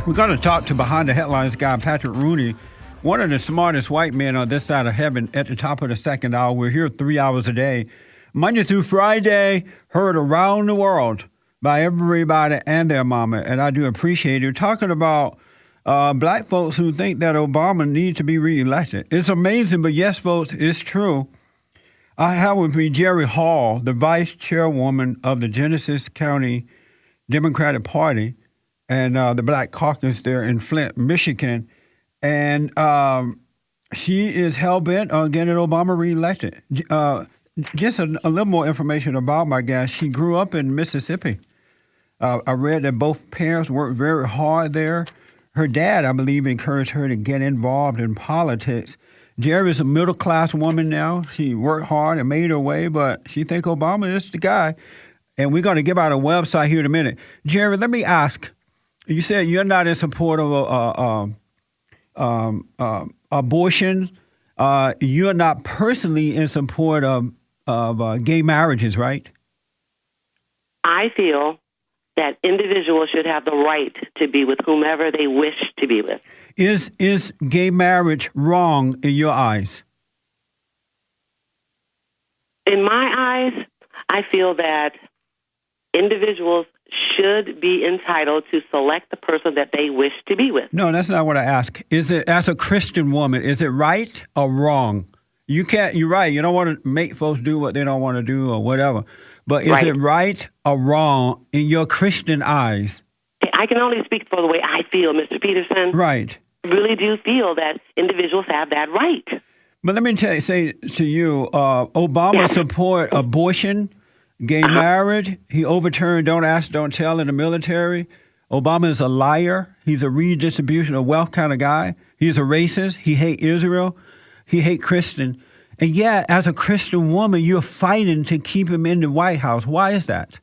We're going to talk to Behind the Headlines guy, Patrick Rooney, one of the smartest white men on this side of heaven at the top of the second hour. We're here 3 hours a day, Monday through Friday, heard around the world by everybody and their mama. And I do appreciate it. We're talking about black folks who think that Obama needs to be reelected. It's amazing, but yes, folks, it's true. I have with me Gerri Hall, the vice chairwoman of the Genesee County Democratic Party and the Black Caucus there in Flint, Michigan. And she is hell-bent on getting Obama reelected. Just a little more information about my guest. She grew up in Mississippi. I read that both parents worked very hard there. Her dad, I believe, encouraged her to get involved in politics. Gerri is a middle-class woman now. She worked hard and made her way, but she thinks Obama is the guy. And we're going to give out a website here in a minute. Gerri, let me ask. You said you're not in support of abortion. You're not personally in support of gay marriages, right? I feel that individuals should have the right to be with whomever they wish to be with. Is gay marriage wrong in your eyes? In my eyes, I feel that individuals should be entitled to select the person that they wish to be with. No, that's not what I ask. Is it, as a Christian woman, is it right or wrong? You're right. You don't want to make folks do what they don't want to do or whatever. But is it right or wrong in your Christian eyes? I can only speak for the way I feel, Mr. Peterson. Right. I really do feel that individuals have that right. But let me say to you, Obama support abortion, gay marriage. He overturned Don't Ask, Don't Tell in the military. Obama is a liar. He's a redistribution of wealth kind of guy. He's a racist. He hates Israel. He hates Christian. And yet, as a Christian woman, you're fighting to keep him in the White House. Why is that?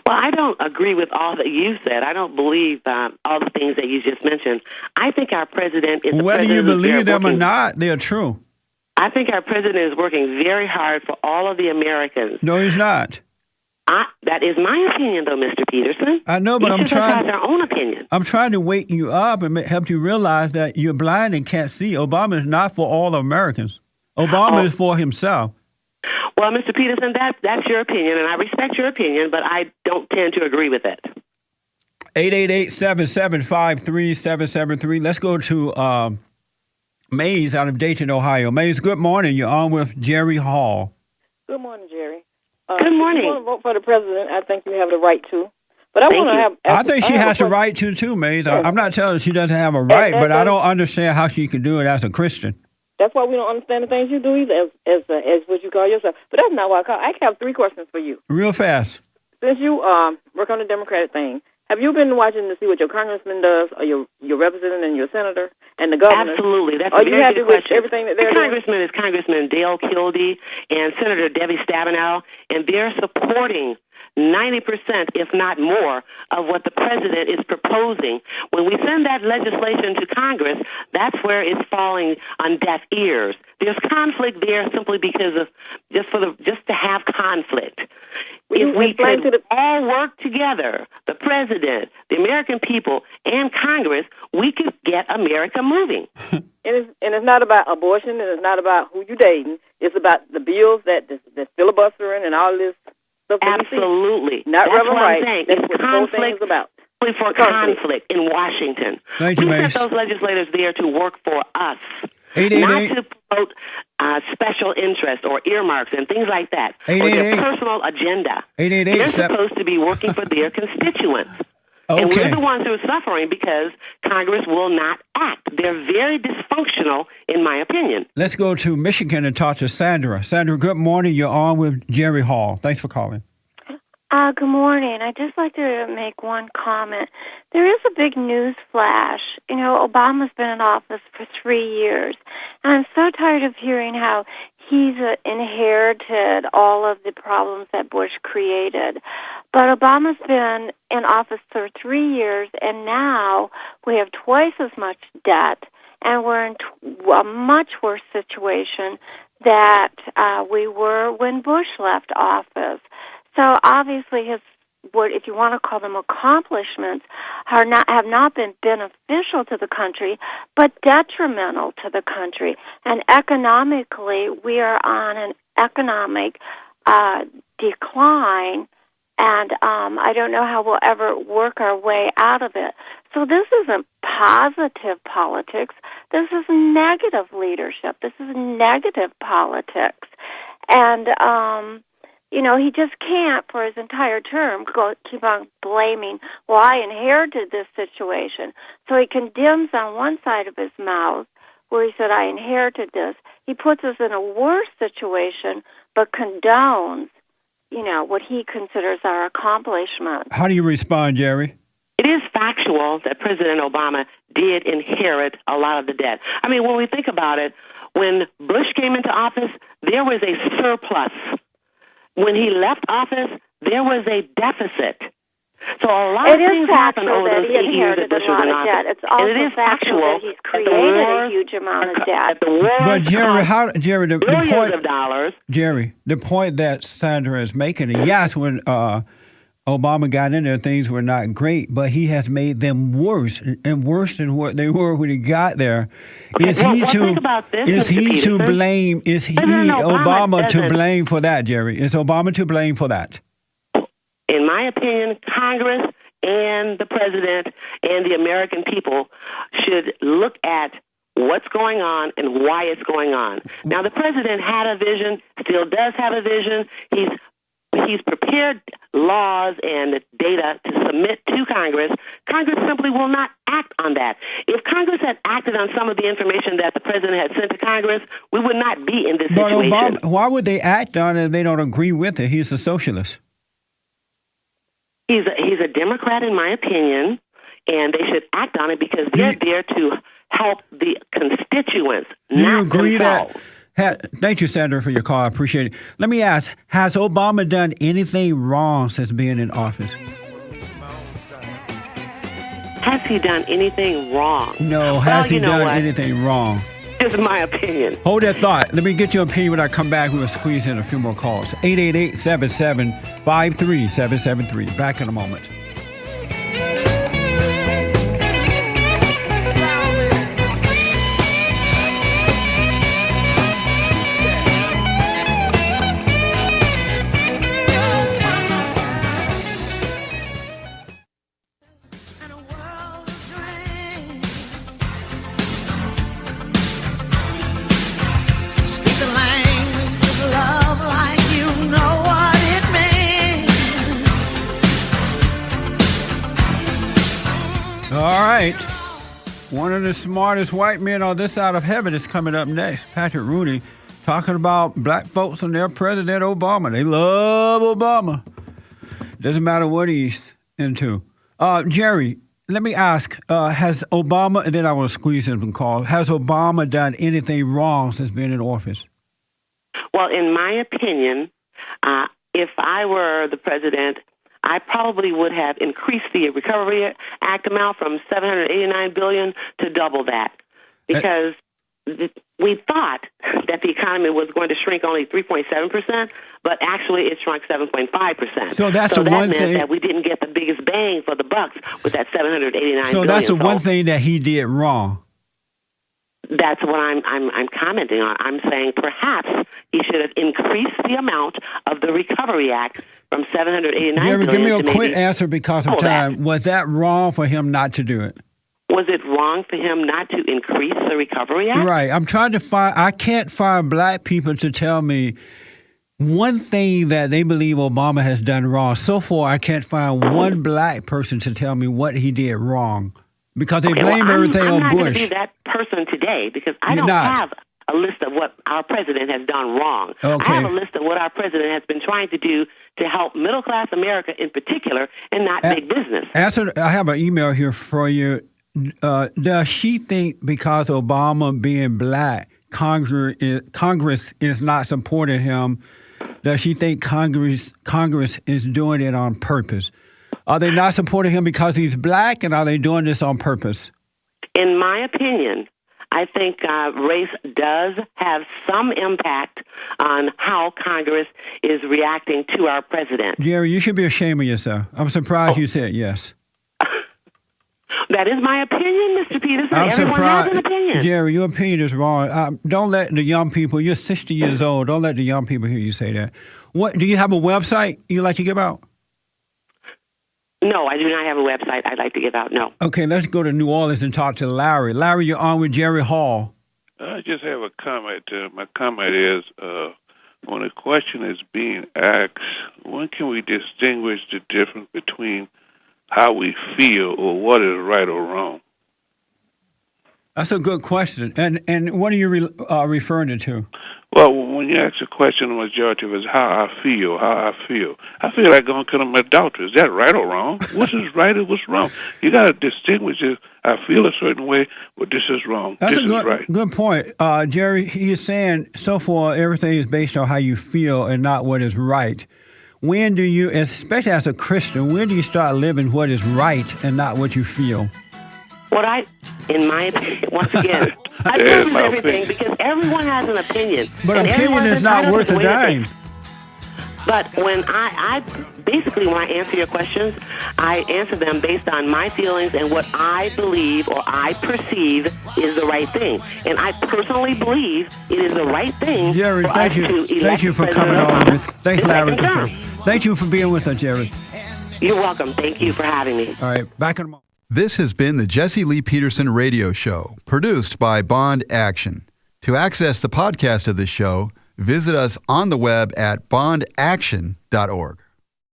Well, I don't agree with all that you said. I don't believe all the things that you just mentioned. I think our president is whether you believe them or not, they're true. I think our president is working very hard for all of the Americans. No, he's not. That is my opinion, though, Mr. Peterson. I know, but I'm trying. Our own opinion. I'm trying to wake you up and help you realize that you're blind and can't see. Obama is not for all Americans. Obama is for himself. Well, Mr. Peterson, that's your opinion, and I respect your opinion, but I don't tend to agree with it. 888-775-3773. Let's go to Mays out of Dayton, Ohio. Mays, good morning. You're on with Gerri Hall. Good morning, Gerri. Good morning. If you want to vote for the president, I think you have the right to. But I think she has the right to, too, Mays. I'm not telling her she doesn't have a right, but I don't understand how she can do it as a Christian. That's why we don't understand the things you do either, as what you call yourself. But that's not why I call. I have 3 questions for you. Real fast. Since you work on the Democratic thing, have you been watching to see what your congressman does, or your representative and your senator and the governor? Absolutely. That's a very very good question. With everything that they're Congressman is Congressman Dale Kildee and Senator Debbie Stabenow, and they're supporting 90%, if not more, of what the president is proposing. When we send that legislation to Congress, that's where it's falling on deaf ears. There's conflict there simply because of just to have conflict. If we could all work together, the president, the American people, and Congress, we could get America moving. And it's not about abortion, and it's not about who you're dating. It's about the bills that's filibustering and all this. Absolutely. Not That's Reverend what Wright. I'm saying. That's It's what the whole thing is about. For conflict in Washington. Thank you, we Mace. sent those legislators there to work for us, 888. not to promote special interests or earmarks and things like that, or their personal agenda. 888. They're supposed to be working for their constituents. And we're the ones who are suffering because Congress will not act. They're very dysfunctional, in my opinion. Let's go to Michigan and talk to Sandra. Sandra, good morning. You're on with Gerri Hall. Thanks for calling. Good morning. I'd just like to make one comment. There is a big news flash. You know, Obama's been in office for 3 years, and I'm so tired of hearing how he's inherited all of the problems that Bush created. But Obama's been in office for 3 years, and now we have twice as much debt, and we're in a much worse situation that we were when Bush left office. So obviously his what, if you want to call them accomplishments, have not been beneficial to the country, but detrimental to the country. And economically, we are on an economic decline, and I don't know how we'll ever work our way out of it. So this isn't positive politics. This is negative leadership. This is negative politics. And, he just can't, for his entire term, keep on blaming, well, I inherited this situation. So he condemns on one side of his mouth, where he said, I inherited this. He puts us in a worse situation, but condones, what he considers our accomplishment. How do you respond, Gerri? It is factual that President Obama did inherit a lot of the debt. I mean, when we think about it, when Bush came into office, there was a surplus. When he left office, there was a deficit. So a lot of things happened over those 8 years that Bush was in office. It's also and it is factual that he's created a huge amount of debt. But Gerri, the point of dollars. Gerri, the point that Sandra is making, yes, when Obama got in there, things were not great, but he has made them worse and worse than what they were when he got there. Is he to blame? Is he Obama to blame for that, Gerri? Is Obama to blame for that? In my opinion, Congress and the president and the American people should look at what's going on and why it's going on. Now, the president had a vision, still does have a vision. He's prepared laws and data to submit to Congress. Congress simply will not act on that. If Congress had acted on some of the information that the president had sent to Congress, we would not be in this situation. But Obama, why would they act on it if they don't agree with it? He's a socialist. He's a Democrat, in my opinion, and they should act on it because they're there to help the constituents, not themselves. Thank you, Sandra, for your call. I appreciate it. Let me ask, has Obama done anything wrong since being in office? Has he done anything wrong? No, has he done anything wrong? Just my opinion. Hold that thought. Let me get your opinion when I come back. We'll squeeze in a few more calls. 888-77-53773. Back in a moment. One of the smartest white men on this side of heaven is coming up next. Patrick Rooney talking about black folks and their President Obama. They love Obama. Doesn't matter what he's into. Gerri, let me ask, has Obama, and then I want to squeeze in some calls, has Obama done anything wrong since being in office? Well, in my opinion, if I were the president, I probably would have increased the Recovery Act amount from $789 billion to double that, because we thought that the economy was going to shrink only 3.7%, but actually it shrunk 7.5%. So that's that one meant thing that we didn't get the biggest bang for the bucks with that $789 billion. So that's the one thing that he did wrong. That's what I'm commenting on. I'm saying perhaps he should have increased the amount of the Recovery Act from $789 billion. Give me a quick answer because of time. Was that wrong for him not to do it? Was it wrong for him not to increase the Recovery Act? Right. I'm trying to find. I can't find black people to tell me one thing that they believe Obama has done wrong. So far, I can't find one black person to tell me what he did wrong. Because they blame everything on Bush. I'm not going to be that person today because I don't have a list of what our president has done wrong. Okay. I have a list of what our president has been trying to do to help middle-class America in particular and not big business. I have an email here for you. Does she think because Obama being black, Congress is not supporting him, does she think Congress is doing it on purpose? Are they not supporting him because he's black, and are they doing this on purpose? In my opinion, I think race does have some impact on how Congress is reacting to our president. Gerri, you should be ashamed of yourself. I'm surprised you said yes. That is my opinion, Mr. Peterson. I'm Everyone surprised. has an opinion. Gerri, your opinion is wrong. Don't let the young people, you're 60 years old, don't let the young people hear you say that. What, do you have a website you like to give out? No, I do not have a website I'd like to give out, no. Okay, let's go to New Orleans and talk to Larry. Larry, you're on with Gerri Hall. I just have a comment. My comment is, when a question is being asked, when can we distinguish the difference between how we feel or what is right or wrong? That's a good question. And what are you referring it to? Well, when you ask a question, the majority of it is how I feel. I feel like going to my doctor. Is that right or wrong? What is right and what's wrong? You got to distinguish it. I feel a certain way, but this is wrong. That's this a good, is right. Good point. Gerri, he's saying so far everything is based on how you feel and not what is right. When do you, especially as a Christian, when do you start living what is right and not what you feel? In my opinion, once again, I prove everything because everyone has an opinion. But an opinion is not worth a dime. But when I basically, when I answer your questions, I answer them based on my feelings and what I believe or I perceive is the right thing. And I personally believe it is the right thing Gerri, for us to elect Thank you for coming on. Thanks, Larry. Thank you for being with us, Gerri. You're welcome. Thank you for having me. All right, back in a moment. This has been the Jesse Lee Peterson Radio Show, produced by Bond Action. To access the podcast of this show, visit us on the web at bondaction.org.